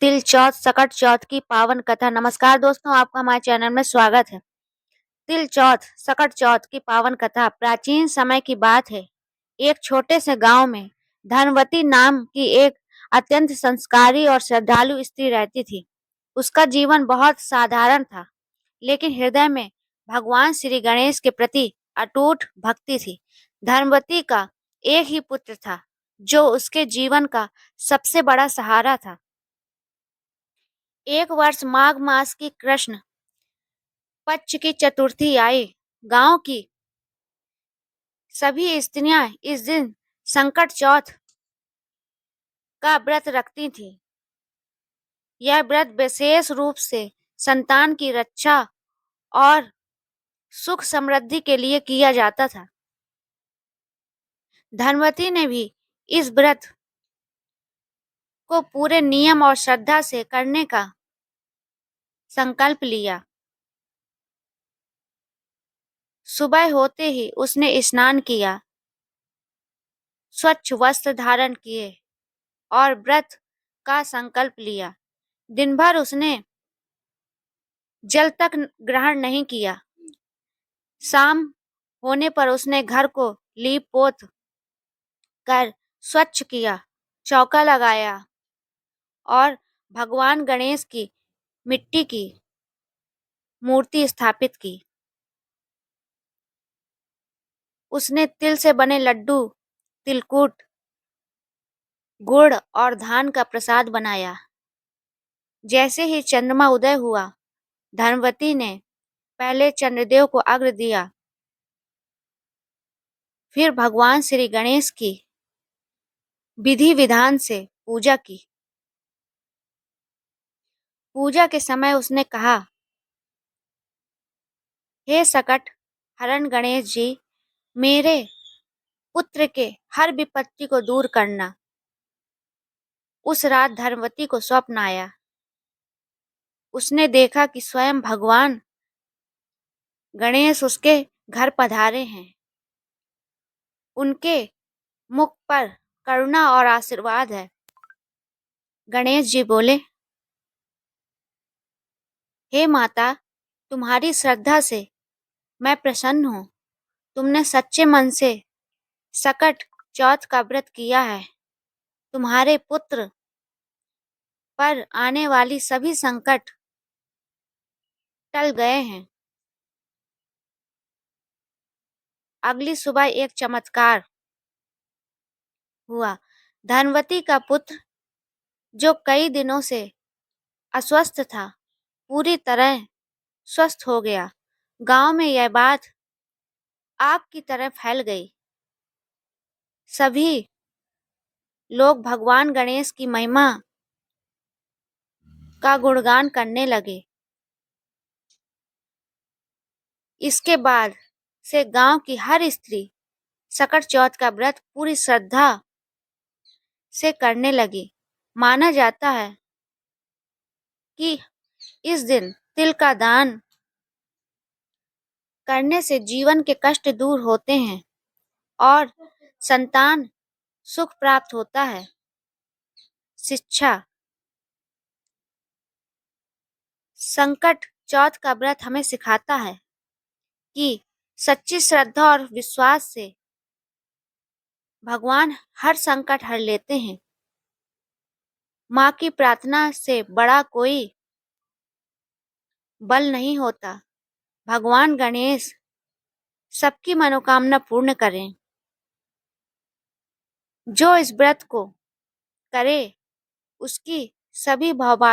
तिल चौथ सकट चौथ की पावन कथा। नमस्कार दोस्तों, आपका हमारे चैनल में स्वागत है। तिल चौथ सकट चौथ की पावन कथा प्राचीन समय की बात है। एक छोटे से गांव में धनवती नाम की एक अत्यंत संस्कारी और श्रद्धालु स्त्री रहती थी। उसका जीवन बहुत साधारण था, लेकिन हृदय में भगवान श्री गणेश के प्रति अटूट भक्ति थी। धनवती का एक ही पुत्र था, जो उसके जीवन का सबसे बड़ा सहारा था। एक वर्ष माघ मास की कृष्ण पक्ष की चतुर्थी आई। गांव की सभी स्त्रियां इस दिन संकट चौथ का व्रत रखती थीं। यह व्रत विशेष रूप से संतान की रक्षा और सुख समृद्धि के लिए किया जाता था। धनवती ने भी इस व्रत को पूरे नियम और श्रद्धा से करने का संकल्प लिया। सुबह होते ही उसने स्नान किया, स्वच्छ वस्त्र धारण किए और व्रत का संकल्प लिया। दिन भर उसने जल तक ग्रहण नहीं किया। शाम होने पर उसने घर को लीप पोत कर स्वच्छ किया, चौका लगाया और भगवान गणेश की मिट्टी की मूर्ति स्थापित की। उसने तिल से बने लड्डू, तिलकुट, गुड़ और धान का प्रसाद बनाया। जैसे ही चंद्रमा उदय हुआ, धनवती ने पहले चंद्रदेव को अर्घ्य दिया, फिर भगवान श्री गणेश की विधि विधान से पूजा की। पूजा के समय उसने कहा, हे सकट हरण गणेश जी, मेरे पुत्र के हर विपत्ति को दूर करना। उस रात धनवती को स्वप्न आया। उसने देखा कि स्वयं भगवान गणेश उसके घर पधारे हैं। उनके मुख पर करुणा और आशीर्वाद है। गणेश जी बोले, हे माता, तुम्हारी श्रद्धा से मैं प्रसन्न हूँ। तुमने सच्चे मन से सकट चौथ का व्रत किया है। तुम्हारे पुत्र पर आने वाली सभी संकट टल गए हैं। अगली सुबह एक चमत्कार हुआ। धनवती का पुत्र, जो कई दिनों से अस्वस्थ था, पूरी तरह स्वस्थ हो गया। गांव में यह बात आग की तरह फैल गई। सभी लोग भगवान गणेश की महिमा का गुणगान करने लगे। इसके बाद से गांव की हर स्त्री सकट चौथ का व्रत पूरी श्रद्धा से करने लगी। माना जाता है कि इस दिन तिल का दान करने से जीवन के कष्ट दूर होते हैं और संतान सुख प्राप्त होता है। शिक्षा। संकट चौथ का व्रत हमें सिखाता है कि सच्ची श्रद्धा और विश्वास से भगवान हर संकट हर लेते हैं। माँ की प्रार्थना से बड़ा कोई बल नहीं होता। भगवान गणेश सबकी मनोकामना पूर्ण करें। जो इस व्रत को करे, उसकी सभी भौभाग्य